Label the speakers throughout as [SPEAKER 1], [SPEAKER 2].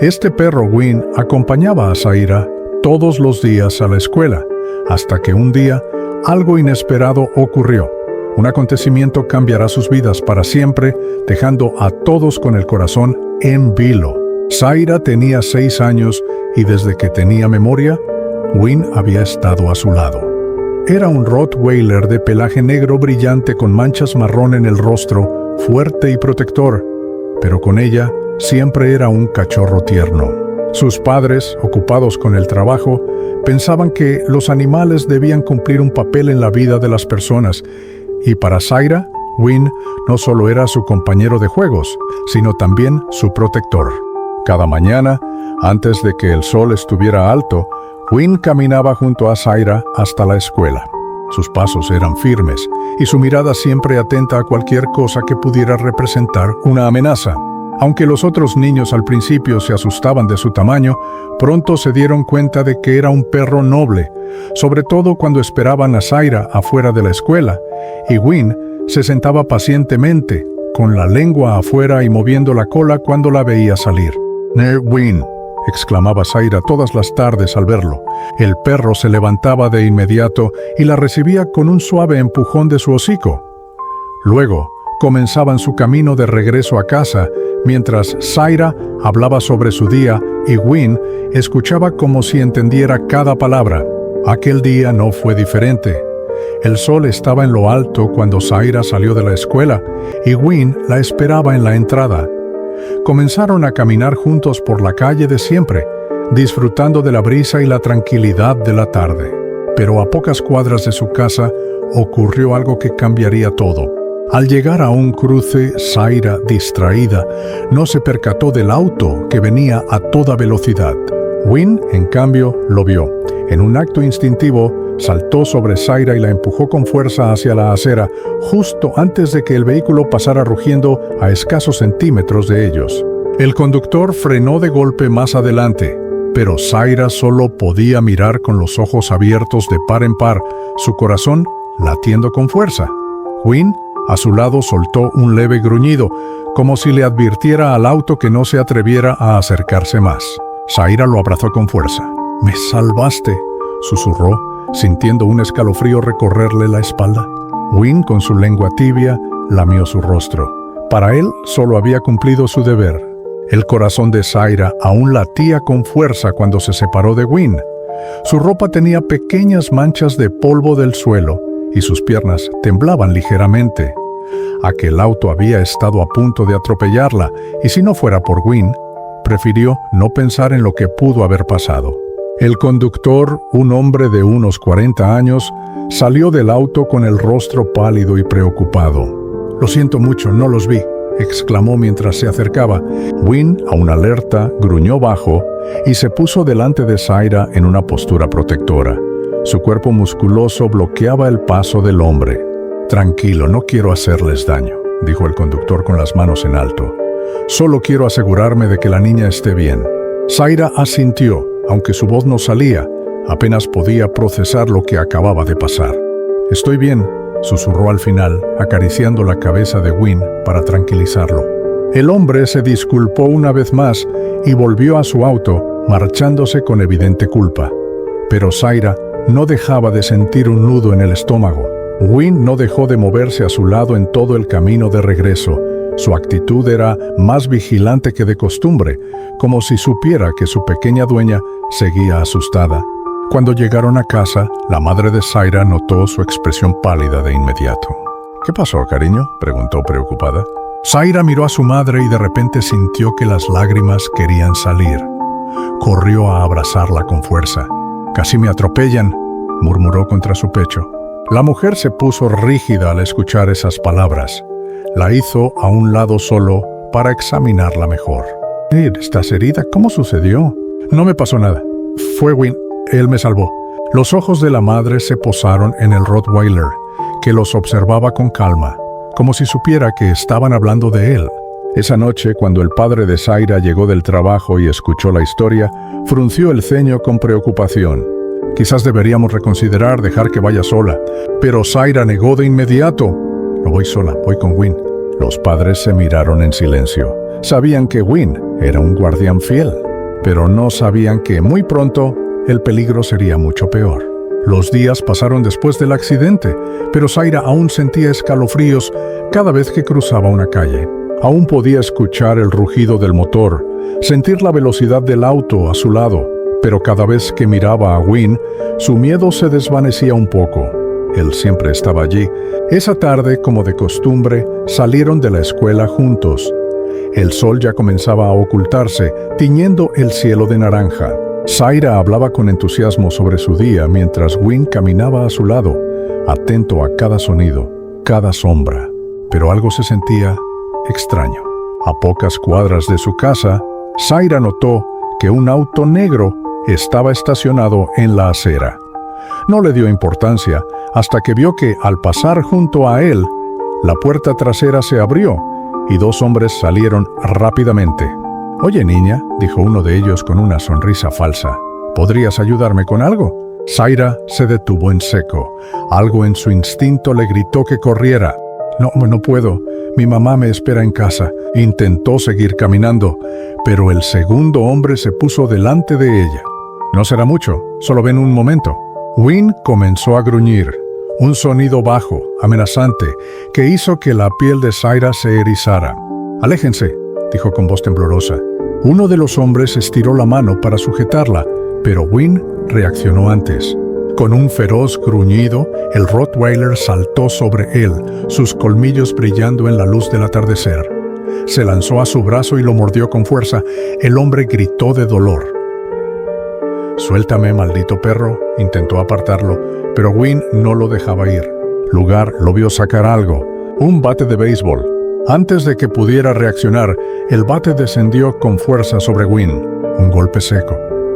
[SPEAKER 1] Este perro Win acompañaba a Zaira todos los días a la escuela, hasta que un día algo inesperado ocurrió. Un acontecimiento cambiará sus vidas para siempre, dejando a todos con el corazón en vilo. Zaira tenía 6 años y desde que tenía memoria, Win había estado a su lado. Era un Rottweiler de pelaje negro brillante con manchas marrón en el rostro, fuerte y protector, pero con ella siempre era un cachorro tierno. Sus padres, ocupados con el trabajo, pensaban que los animales debían cumplir un papel en la vida de las personas, y para Zaira, Win no solo era su compañero de juegos, sino también su protector. Cada mañana, antes de que el sol estuviera alto, Win caminaba junto a Zaira hasta la escuela. Sus pasos eran firmes y su mirada siempre atenta a cualquier cosa que pudiera representar una amenaza. Aunque los otros niños al principio se asustaban de su tamaño, pronto se dieron cuenta de que era un perro noble, sobre todo cuando esperaban a Zaira afuera de la escuela, y Win se sentaba pacientemente, con la lengua afuera y moviendo la cola cuando la veía salir. «Win», exclamaba Zaira todas las tardes al verlo. El perro se levantaba de inmediato y la recibía con un suave empujón de su hocico. Luego, comenzaban su camino de regreso a casa, mientras Zaira hablaba sobre su día y Win escuchaba como si entendiera cada palabra. Aquel día no fue diferente. El sol estaba en lo alto cuando Zaira salió de la escuela y Win la esperaba en la entrada. Comenzaron a caminar juntos por la calle de siempre, disfrutando de la brisa y la tranquilidad de la tarde. Pero a pocas cuadras de su casa ocurrió algo que cambiaría todo. Al llegar a un cruce, Zaira, distraída, no se percató del auto que venía a toda velocidad. Win, en cambio, lo vio. En un acto instintivo, saltó sobre Zaira y la empujó con fuerza hacia la acera, justo antes de que el vehículo pasara rugiendo a escasos centímetros de ellos. El conductor frenó de golpe más adelante, pero Zaira solo podía mirar con los ojos abiertos de par en par, su corazón latiendo con fuerza. Win, a su lado, soltó un leve gruñido, como si le advirtiera al auto que no se atreviera a acercarse más. Zaira lo abrazó con fuerza. «Me salvaste», susurró, sintiendo un escalofrío recorrerle la espalda. Win, con su lengua tibia, lamió su rostro. Para él, solo había cumplido su deber. El corazón de Zaira aún latía con fuerza cuando se separó de Win. Su ropa tenía pequeñas manchas de polvo del suelo y sus piernas temblaban ligeramente. Aquel auto había estado a punto de atropellarla, y si no fuera por Win, prefirió no pensar en lo que pudo haber pasado. El conductor, un hombre de unos 40 años, salió del auto con el rostro pálido y preocupado. «Lo siento mucho, no los vi», exclamó mientras se acercaba. Win, aún alerta, gruñó bajo y se puso delante de Zaira en una postura protectora. Su cuerpo musculoso bloqueaba el paso del hombre. «Tranquilo, no quiero hacerles daño», dijo el conductor con las manos en alto. «Solo quiero asegurarme de que la niña esté bien». Zaira asintió, aunque su voz no salía. Apenas podía procesar lo que acababa de pasar. «Estoy bien», susurró al final, acariciando la cabeza de Win para tranquilizarlo. El hombre se disculpó una vez más y volvió a su auto, marchándose con evidente culpa. Pero Zaira no dejaba de sentir un nudo en el estómago. Win no dejó de moverse a su lado en todo el camino de regreso. Su actitud era más vigilante que de costumbre, como si supiera que su pequeña dueña seguía asustada. Cuando llegaron a casa, la madre de Zaira notó su expresión pálida de inmediato. «¿Qué pasó, cariño?», preguntó preocupada. Zaira miró a su madre y de repente sintió que las lágrimas querían salir. Corrió a abrazarla con fuerza. «Casi me atropellan», murmuró contra su pecho. La mujer se puso rígida al escuchar esas palabras. La hizo a un lado solo para examinarla mejor. «¿Estás herida? ¿Cómo sucedió?» «No me pasó nada. Fue Win. Él me salvó». Los ojos de la madre se posaron en el Rottweiler, que los observaba con calma, como si supiera que estaban hablando de él. Esa noche, cuando el padre de Zaira llegó del trabajo y escuchó la historia, frunció el ceño con preocupación. «Quizás deberíamos reconsiderar dejar que vaya sola». Pero Zaira negó de inmediato. «No voy sola, voy con Win». Los padres se miraron en silencio. Sabían que Win era un guardián fiel. pero no sabían que muy pronto el peligro sería mucho peor. Los días pasaron después del accidente, pero Zaira aún sentía escalofríos cada vez que cruzaba una calle. Aún podía escuchar el rugido del motor, sentir la velocidad del auto a su lado, pero cada vez que miraba a Win, su miedo se desvanecía un poco. Él siempre estaba allí. Esa tarde, como de costumbre, salieron de la escuela juntos. El sol ya comenzaba a ocultarse, tiñendo el cielo de naranja. Zaira hablaba con entusiasmo sobre su día mientras Win caminaba a su lado, atento a cada sonido, cada sombra. Pero algo se sentía extraño. A pocas cuadras de su casa, Zaira notó que un auto negro estaba estacionado en la acera. No le dio importancia hasta que vio que, al pasar junto a él, la puerta trasera se abrió y dos hombres salieron rápidamente. «Oye, niña», dijo uno de ellos con una sonrisa falsa, «¿podrías ayudarme con algo?». Zaira se detuvo en seco. Algo en su instinto le gritó que corriera. No puedo. Mi mamá me espera en casa». Intentó seguir caminando, pero el segundo hombre se puso delante de ella. «No será mucho, solo ven un momento». Win comenzó a gruñir, un sonido bajo, amenazante, que hizo que la piel de Zaira se erizara. «Aléjense», dijo con voz temblorosa. Uno de los hombres estiró la mano para sujetarla, pero Win reaccionó antes. Con un feroz gruñido, el Rottweiler saltó sobre él, sus colmillos brillando en la luz del atardecer. Se lanzó a su brazo y lo mordió con fuerza. El hombre gritó de dolor. «Suéltame, maldito perro», intentó apartarlo, pero Win no lo dejaba ir. Lugar lo vio sacar algo, un bate de béisbol. Antes de que pudiera reaccionar, el bate descendió con fuerza sobre Win. Un golpe seco,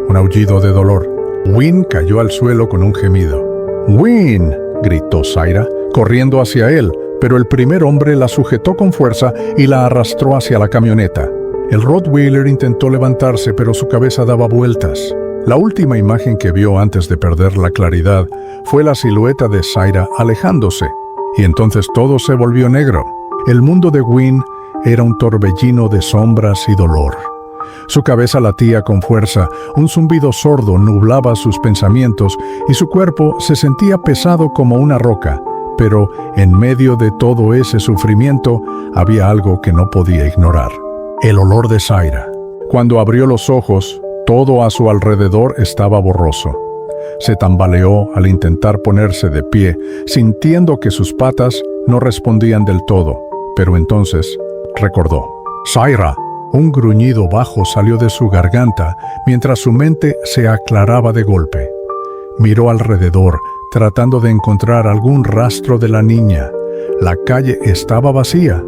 [SPEAKER 1] un aullido de dolor. Win cayó al suelo con un gemido. «¡Win!», gritó Zaira, corriendo hacia él, pero el primer hombre la sujetó con fuerza y la arrastró hacia la camioneta. El Rottweiler intentó levantarse, pero su cabeza daba vueltas. La última imagen que vio antes de perder la claridad fue la silueta de Zaira alejándose, y entonces todo se volvió negro. El mundo de Win era un torbellino de sombras y dolor. Su cabeza latía con fuerza, un zumbido sordo nublaba sus pensamientos y su cuerpo se sentía pesado como una roca. Pero en medio de todo ese sufrimiento había algo que no podía ignorar: el olor de Zaira. Cuando abrió los ojos, todo a su alrededor estaba borroso. Se tambaleó al intentar ponerse de pie, sintiendo que sus patas no respondían del todo. Pero entonces recordó. «Zaira». Un gruñido bajo salió de su garganta mientras su mente se aclaraba de golpe. Miró alrededor, tratando de encontrar algún rastro de la niña. La calle estaba vacía.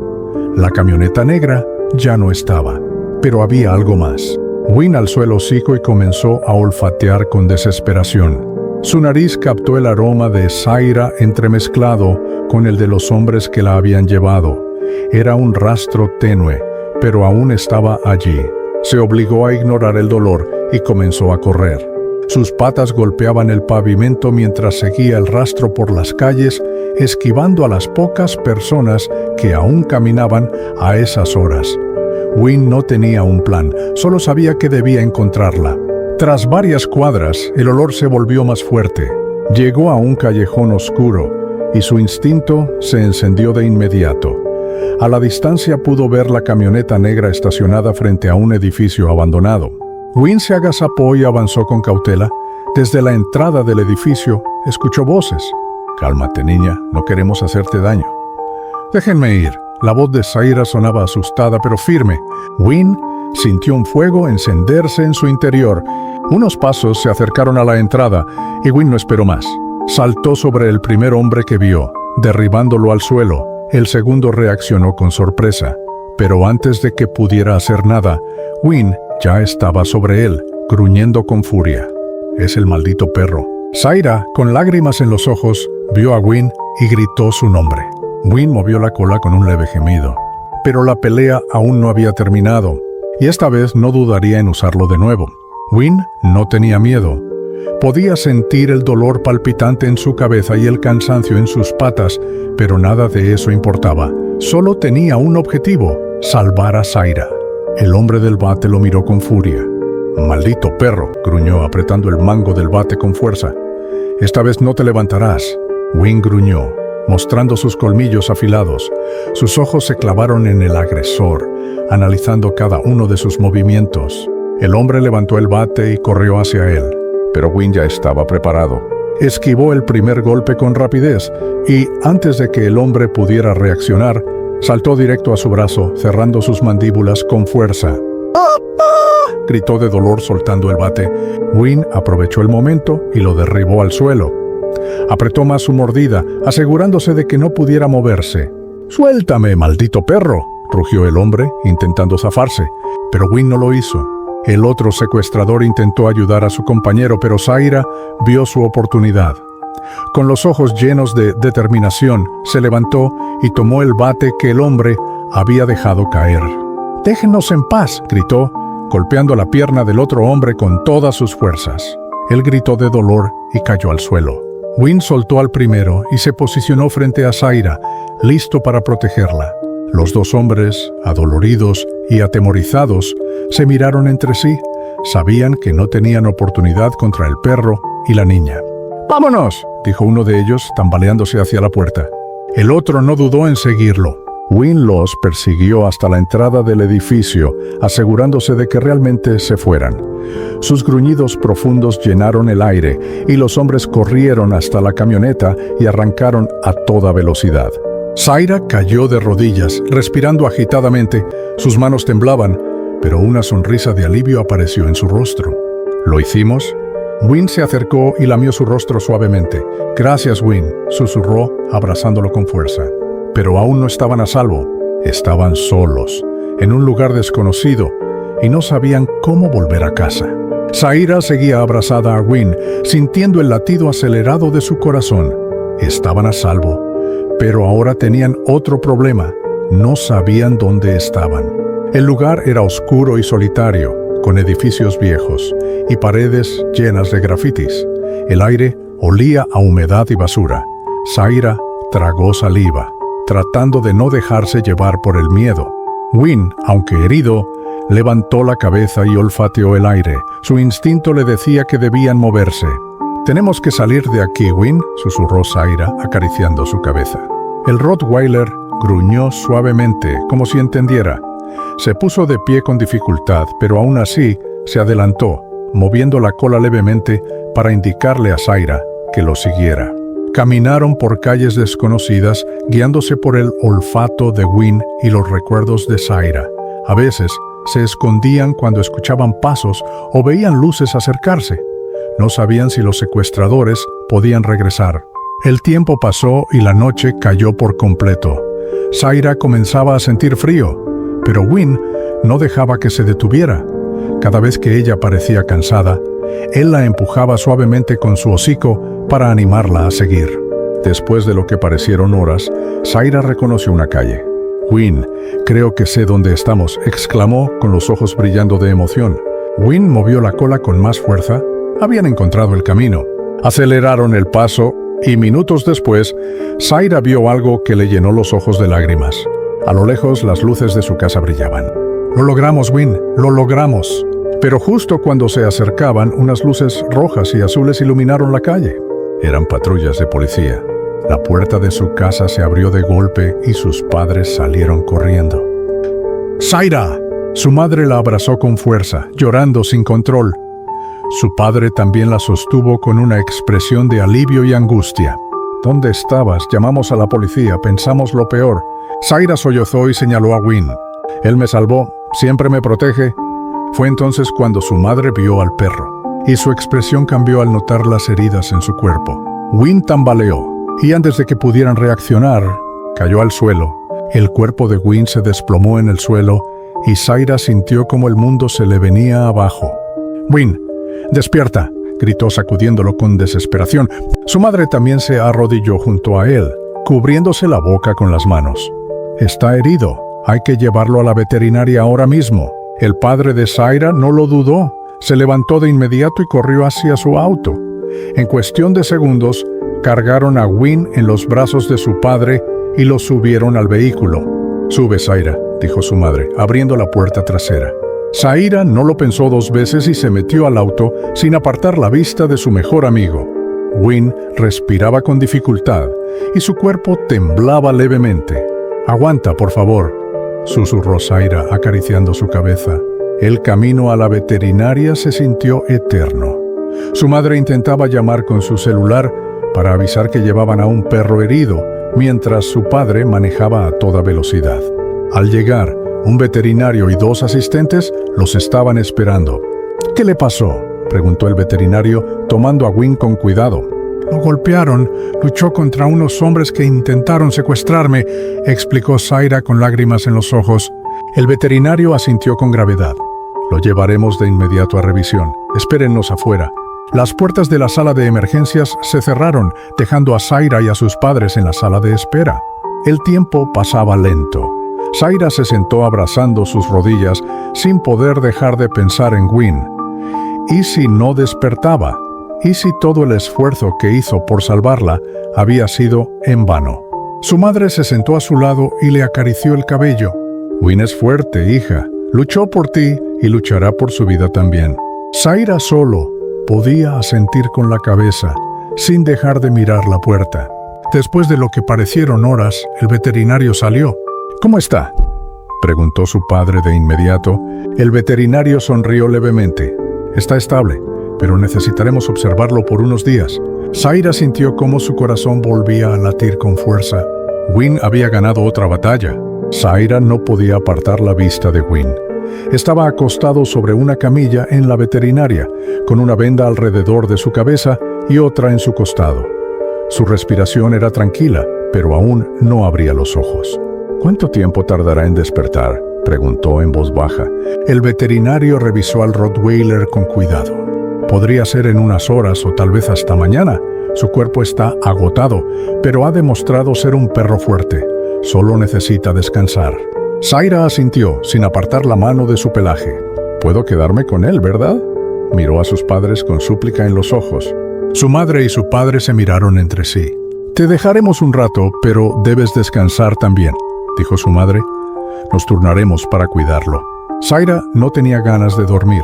[SPEAKER 1] La camioneta negra ya no estaba. Pero había algo más. Win alzó el hocico y comenzó a olfatear con desesperación. Su nariz captó el aroma de Zaira entremezclado con el de los hombres que la habían llevado. Era un rastro tenue, pero aún estaba allí. Se obligó a ignorar el dolor y comenzó a correr. Sus patas golpeaban el pavimento mientras seguía el rastro por las calles, esquivando a las pocas personas que aún caminaban a esas horas. Win no tenía un plan, solo sabía que debía encontrarla. Tras varias cuadras, el olor se volvió más fuerte. Llegó a un callejón oscuro y su instinto se encendió de inmediato. A la distancia pudo ver la camioneta negra estacionada frente a un edificio abandonado. Win se agazapó y avanzó con cautela. Desde la entrada del edificio, escuchó voces. «Cálmate, niña, no queremos hacerte daño». «Déjenme ir». La voz de Zaira sonaba asustada pero firme. Win sintió un fuego encenderse en su interior. Unos pasos se acercaron a la entrada y Win no esperó más. Saltó sobre el primer hombre que vio, derribándolo al suelo. El segundo reaccionó con sorpresa, pero antes de que pudiera hacer nada, Win ya estaba sobre él, gruñendo con furia. «Es el maldito perro». Zaira, con lágrimas en los ojos, vio a Win y gritó su nombre. Win movió la cola con un leve gemido. Pero la pelea aún no había terminado, y esta vez no dudaría en usarlo de nuevo. Win no tenía miedo. Podía sentir el dolor palpitante en su cabeza y el cansancio en sus patas, pero nada de eso importaba. Solo tenía un objetivo: salvar a Zaira. El hombre del bate lo miró con furia. «Maldito perro», gruñó apretando el mango del bate con fuerza. «Esta vez no te levantarás». Wynne gruñó, mostrando sus colmillos afilados. Sus ojos se clavaron en el agresor, analizando cada uno de sus movimientos. El hombre levantó el bate y corrió hacia él, pero Wynne ya estaba preparado. Esquivó el primer golpe con rapidez y, antes de que el hombre pudiera reaccionar, saltó directo a su brazo, cerrando sus mandíbulas con fuerza. Gritó de dolor soltando el bate. Wynne aprovechó el momento y lo derribó al suelo. Apretó más su mordida, asegurándose de que no pudiera moverse. «¡Suéltame, maldito perro!», rugió el hombre, intentando zafarse, pero Wynne no lo hizo. El otro secuestrador intentó ayudar a su compañero, pero Zaira vio su oportunidad. Con los ojos llenos de determinación, se levantó y tomó el bate que el hombre había dejado caer. «¡Déjenos en paz!», gritó, golpeando la pierna del otro hombre con todas sus fuerzas. Él gritó de dolor y cayó al suelo. Wynne soltó al primero y se posicionó frente a Zaira, listo para protegerla. Los dos hombres, adoloridos y atemorizados, se miraron entre sí. Sabían que no tenían oportunidad contra el perro y la niña. «¡Vámonos!», dijo uno de ellos, tambaleándose hacia la puerta. El otro no dudó en seguirlo. Wynne los persiguió hasta la entrada del edificio, asegurándose de que realmente se fueran. Sus gruñidos profundos llenaron el aire y los hombres corrieron hasta la camioneta y arrancaron a toda velocidad. Zaira cayó de rodillas, respirando agitadamente. Sus manos temblaban, pero una sonrisa de alivio apareció en su rostro. «¿Lo hicimos?». Wynne se acercó y lamió su rostro suavemente. «Gracias, Wynne», susurró, abrazándolo con fuerza. Pero aún no estaban a salvo. Estaban solos, en un lugar desconocido, y no sabían cómo volver a casa. Zaira seguía abrazada a Wynne, sintiendo el latido acelerado de su corazón. Estaban a salvo, pero ahora tenían otro problema. No sabían dónde estaban. El lugar era oscuro y solitario, con edificios viejos y paredes llenas de grafitis. El aire olía a humedad y basura. Zaira tragó saliva, tratando de no dejarse llevar por el miedo. Wynne, aunque herido, levantó la cabeza y olfateó el aire. Su instinto le decía que debían moverse. «Tenemos que salir de aquí, Wynne», susurró Zaira, acariciando su cabeza. El Rottweiler gruñó suavemente, como si entendiera. Se puso de pie con dificultad, pero aún así se adelantó, moviendo la cola levemente para indicarle a Zaira que lo siguiera. Caminaron por calles desconocidas, guiándose por el olfato de Wynne y los recuerdos de Zaira. A veces se escondían cuando escuchaban pasos o veían luces acercarse. No sabían si los secuestradores podían regresar. El tiempo pasó y la noche cayó por completo. Zaira comenzaba a sentir frío, pero Wynne no dejaba que se detuviera. Cada vez que ella parecía cansada, él la empujaba suavemente con su hocico para animarla a seguir. Después de lo que parecieron horas, Zaira reconoció una calle. «Wynne, creo que sé dónde estamos», exclamó con los ojos brillando de emoción. Wynne movió la cola con más fuerza. Habían encontrado el camino. Aceleraron el paso y minutos después, Zaira vio algo que le llenó los ojos de lágrimas. A lo lejos, las luces de su casa brillaban. «Lo logramos, Wynne, lo logramos». Pero justo cuando se acercaban, unas luces rojas y azules iluminaron la calle. Eran patrullas de policía. La puerta de su casa se abrió de golpe y sus padres salieron corriendo. «¡Zaira!». Su madre la abrazó con fuerza, llorando sin control. Su padre también la sostuvo con una expresión de alivio y angustia. «¿Dónde estabas? Llamamos a la policía, pensamos lo peor». Zaira sollozó y señaló a Wynne. «Él me salvó, siempre me protege». Fue entonces cuando su madre vio al perro, y su expresión cambió al notar las heridas en su cuerpo. Wynne tambaleó, y antes de que pudieran reaccionar, cayó al suelo. El cuerpo de Wynne se desplomó en el suelo, y Zaira sintió como el mundo se le venía abajo. «Wynne, despierta», gritó sacudiéndolo con desesperación. Su madre también se arrodilló junto a él, cubriéndose la boca con las manos. «Está herido, hay que llevarlo a la veterinaria ahora mismo». El padre de Zaira no lo dudó, se levantó de inmediato y corrió hacia su auto. En cuestión de segundos, cargaron a Wynne en los brazos de su padre y lo subieron al vehículo. «Sube, Zaira», dijo su madre, abriendo la puerta trasera. Zaira no lo pensó 2 veces y se metió al auto sin apartar la vista de su mejor amigo. Win respiraba con dificultad y su cuerpo temblaba levemente. «Aguanta, por favor», susurró Zaira acariciando su cabeza. El camino a la veterinaria se sintió eterno. Su madre intentaba llamar con su celular para avisar que llevaban a un perro herido, mientras su padre manejaba a toda velocidad. Al llegar, un veterinario y 2 asistentes los estaban esperando. «¿Qué le pasó?», preguntó el veterinario, tomando a Win con cuidado. «Lo golpearon. Luchó contra unos hombres que intentaron secuestrarme», explicó Zaira con lágrimas en los ojos. El veterinario asintió con gravedad. «Lo llevaremos de inmediato a revisión. Espérennos afuera». Las puertas de la sala de emergencias se cerraron, dejando a Zaira y a sus padres en la sala de espera. El tiempo pasaba lento. Zaira se sentó abrazando sus rodillas sin poder dejar de pensar en Win. ¿Y si no despertaba? ¿Y si todo el esfuerzo que hizo por salvarla había sido en vano? Su madre se sentó a su lado y le acarició el cabello. «Win es fuerte, hija. Luchó por ti y luchará por su vida también». Zaira solo podía asentir con la cabeza, sin dejar de mirar la puerta. Después de lo que parecieron horas, el veterinario salió. «¿Cómo está?», preguntó su padre de inmediato. El veterinario sonrió levemente. «Está estable, pero necesitaremos observarlo por unos días». Zaira sintió cómo su corazón volvía a latir con fuerza. Win había ganado otra batalla. Zaira no podía apartar la vista de Win. Estaba acostado sobre una camilla en la veterinaria, con una venda alrededor de su cabeza y otra en su costado. Su respiración era tranquila, pero aún no abría los ojos. «¿Cuánto tiempo tardará en despertar?», preguntó en voz baja. El veterinario revisó al Rottweiler con cuidado. «Podría ser en unas horas o tal vez hasta mañana. Su cuerpo está agotado, pero ha demostrado ser un perro fuerte. Solo necesita descansar». Zaira asintió, sin apartar la mano de su pelaje. «Puedo quedarme con él, ¿verdad?», miró a sus padres con súplica en los ojos. Su madre y su padre se miraron entre sí. «Te dejaremos un rato, pero debes descansar también», dijo su madre. «Nos turnaremos para cuidarlo». Zaira no tenía ganas de dormir.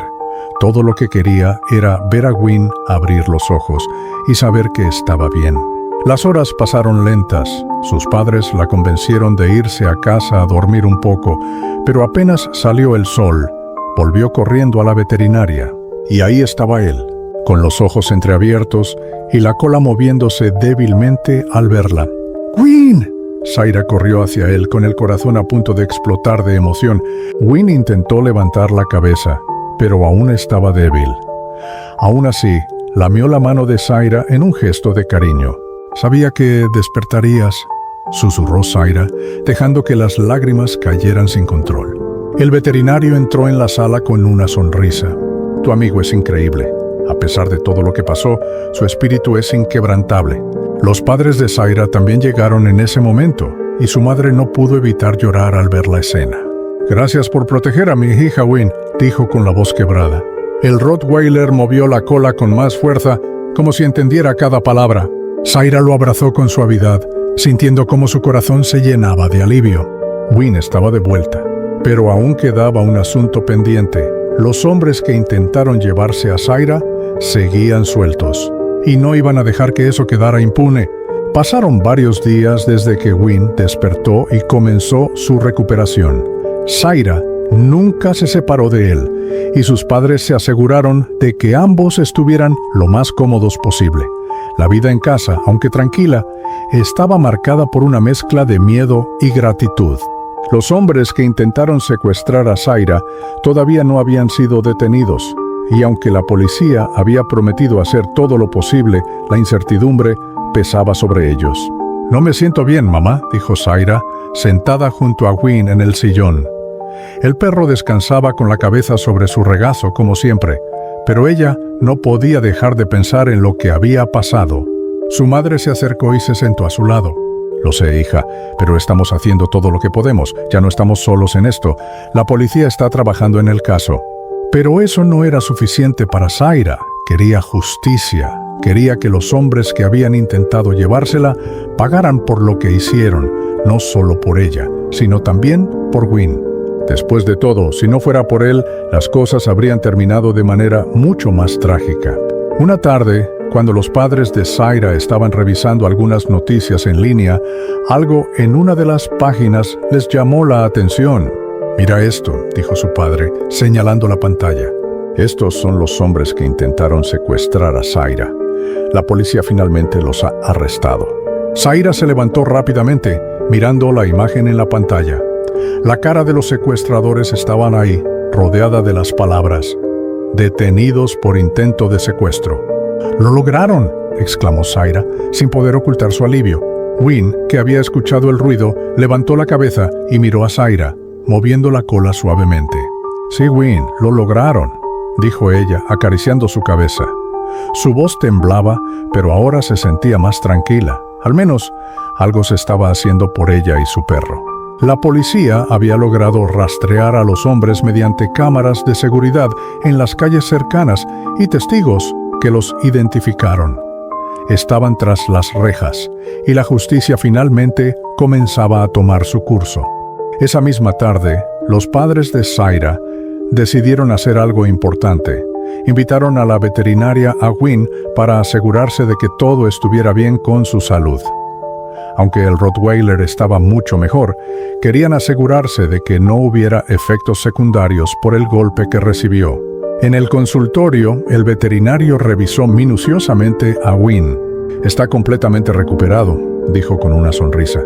[SPEAKER 1] Todo lo que quería era ver a Win abrir los ojos y saber que estaba bien. Las horas pasaron lentas. Sus padres la convencieron de irse a casa a dormir un poco, pero apenas salió el sol, volvió corriendo a la veterinaria. Y ahí estaba él, con los ojos entreabiertos y la cola moviéndose débilmente al verla. «¡Win!», Zaira corrió hacia él con el corazón a punto de explotar de emoción. Win intentó levantar la cabeza, pero aún estaba débil. Aún así, lamió la mano de Zaira en un gesto de cariño. «Sabía que despertarías», susurró Zaira, dejando que las lágrimas cayeran sin control. El veterinario entró en la sala con una sonrisa. «Tu amigo es increíble. A pesar de todo lo que pasó, su espíritu es inquebrantable». Los padres de Zaira también llegaron en ese momento, y su madre no pudo evitar llorar al ver la escena. «Gracias por proteger a mi hija Win», dijo con la voz quebrada. El Rottweiler movió la cola con más fuerza, como si entendiera cada palabra. Zaira lo abrazó con suavidad, sintiendo cómo su corazón se llenaba de alivio. Win estaba de vuelta, pero aún quedaba un asunto pendiente. Los hombres que intentaron llevarse a Zaira seguían sueltos, y no iban a dejar que eso quedara impune. Pasaron varios días desde que Win despertó y comenzó su recuperación. Zaira nunca se separó de él, y sus padres se aseguraron de que ambos estuvieran lo más cómodos posible. La vida en casa, aunque tranquila, estaba marcada por una mezcla de miedo y gratitud. Los hombres que intentaron secuestrar a Zaira todavía no habían sido detenidos, y aunque la policía había prometido hacer todo lo posible, la incertidumbre pesaba sobre ellos. «No me siento bien, mamá», dijo Zaira, sentada junto a Win en el sillón. El perro descansaba con la cabeza sobre su regazo, como siempre, pero ella no podía dejar de pensar en lo que había pasado. Su madre se acercó y se sentó a su lado. «Lo sé, hija, pero estamos haciendo todo lo que podemos. Ya no estamos solos en esto. La policía está trabajando en el caso». Pero eso no era suficiente para Zaira. Quería justicia. Quería que los hombres que habían intentado llevársela pagaran por lo que hicieron, no solo por ella, sino también por Win. Después de todo, si no fuera por él, las cosas habrían terminado de manera mucho más trágica. Una tarde, cuando los padres de Zaira estaban revisando algunas noticias en línea, algo en una de las páginas les llamó la atención. «Mira esto», dijo su padre, señalando la pantalla. «Estos son los hombres que intentaron secuestrar a Zaira. La policía finalmente los ha arrestado». Zaira se levantó rápidamente, mirando la imagen en la pantalla. La cara de los secuestradores estaban ahí, rodeada de las palabras: «Detenidos por intento de secuestro». «¡Lo lograron!», exclamó Zaira, sin poder ocultar su alivio. Wynne, que había escuchado el ruido, levantó la cabeza y miró a Zaira, moviendo la cola suavemente. «Sí, Wynne, lo lograron», dijo ella, acariciando su cabeza. Su voz temblaba, pero ahora se sentía más tranquila. Al menos, algo se estaba haciendo por ella y su perro. La policía había logrado rastrear a los hombres mediante cámaras de seguridad en las calles cercanas y testigos que los identificaron. Estaban tras las rejas, y la justicia finalmente comenzaba a tomar su curso. Esa misma tarde, los padres de Zaira decidieron hacer algo importante. Invitaron a la veterinaria a Wynne para asegurarse de que todo estuviera bien con su salud. Aunque el Rottweiler estaba mucho mejor, querían asegurarse de que no hubiera efectos secundarios por el golpe que recibió. En el consultorio, el veterinario revisó minuciosamente a Wynne. «Está completamente recuperado», dijo con una sonrisa.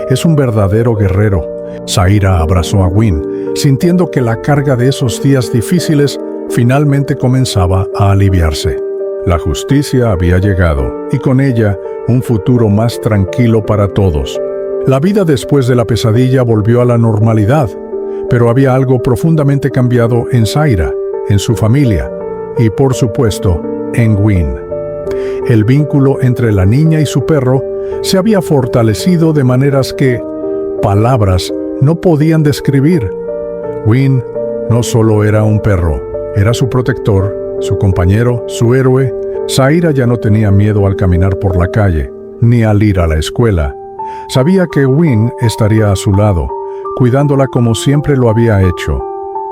[SPEAKER 1] «Es un verdadero guerrero». Zaira abrazó a Wynne, sintiendo que la carga de esos días difíciles finalmente comenzaba a aliviarse. La justicia había llegado, y con ella un futuro más tranquilo para todos. La vida después de la pesadilla volvió a la normalidad, pero había algo profundamente cambiado en Zaira, en su familia y, por supuesto, en Wynne. El vínculo entre la niña y su perro se había fortalecido de maneras que palabras no podían describir. Wynne no solo era un perro, era su protector, su compañero, su héroe. Zaira ya no tenía miedo al caminar por la calle, ni al ir a la escuela. Sabía que Wynne estaría a su lado, cuidándola como siempre lo había hecho.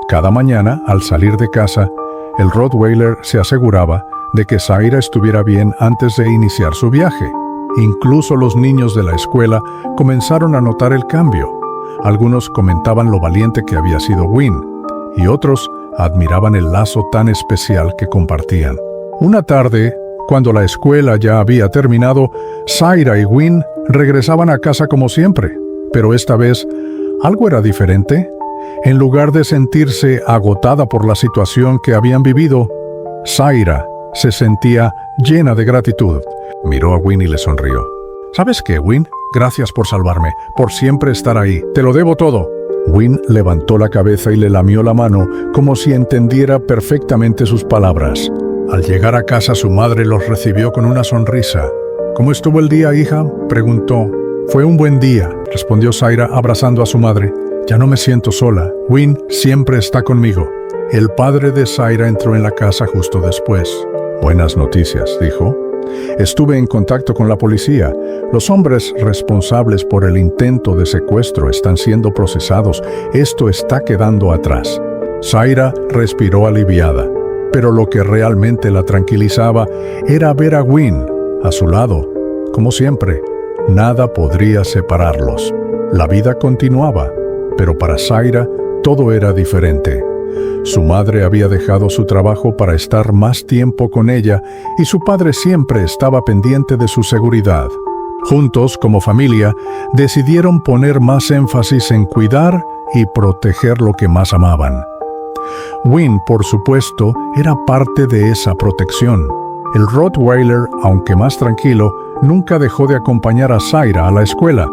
[SPEAKER 1] Cada mañana, al salir de casa, el Rottweiler se aseguraba de que Zaira estuviera bien antes de iniciar su viaje. Incluso los niños de la escuela comenzaron a notar el cambio. Algunos comentaban lo valiente que había sido Wynne, y otros admiraban el lazo tan especial que compartían. Una tarde, cuando la escuela ya había terminado, Zaira y Wynne regresaban a casa como siempre, pero esta vez algo era diferente. En lugar de sentirse agotada por la situación que habían vivido, Zaira se sentía llena de gratitud. Miró a Wynne y le sonrió. «¿Sabes qué, Wynne? Gracias por salvarme, por siempre estar ahí. Te lo debo todo». Wynne levantó la cabeza y le lamió la mano como si entendiera perfectamente sus palabras. Al llegar a casa, su madre los recibió con una sonrisa. «¿Cómo estuvo el día, hija?», preguntó. «Fue un buen día», respondió Zaira abrazando a su madre. «Ya no me siento sola. Wynne siempre está conmigo». El padre de Zaira entró en la casa justo después. «Buenas noticias», dijo. «Estuve en contacto con la policía. Los hombres responsables por el intento de secuestro están siendo procesados. Esto está quedando atrás». Zaira respiró aliviada, pero lo que realmente la tranquilizaba era ver a Wynne a su lado. Como siempre, nada podría separarlos. La vida continuaba, pero para Zaira todo era diferente. Su madre había dejado su trabajo para estar más tiempo con ella y su padre siempre estaba pendiente de su seguridad. Juntos, como familia, decidieron poner más énfasis en cuidar y proteger lo que más amaban. Wynne, por supuesto, era parte de esa protección. El Rottweiler, aunque más tranquilo, nunca dejó de acompañar a Zaira a la escuela.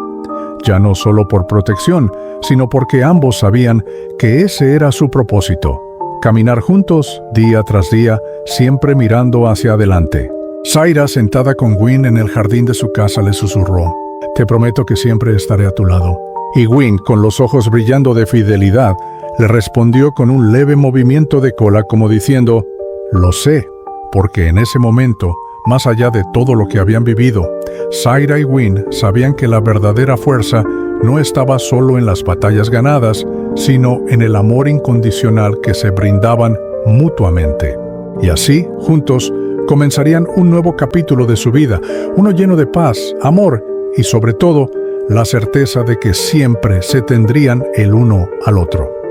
[SPEAKER 1] Ya no solo por protección, sino porque ambos sabían que ese era su propósito: caminar juntos día tras día, siempre mirando hacia adelante. Zaira, sentada con Wynne en el jardín de su casa, le susurró: «Te prometo que siempre estaré a tu lado». Y Wynne, con los ojos brillando de fidelidad, le respondió con un leve movimiento de cola como diciendo: «Lo sé», porque en ese momento, más allá de todo lo que habían vivido, Zaira y Wynne sabían que la verdadera fuerza no estaba solo en las batallas ganadas, sino en el amor incondicional que se brindaban mutuamente. Y así, juntos, comenzarían un nuevo capítulo de su vida, uno lleno de paz, amor y, sobre todo, la certeza de que siempre se tendrían el uno al otro.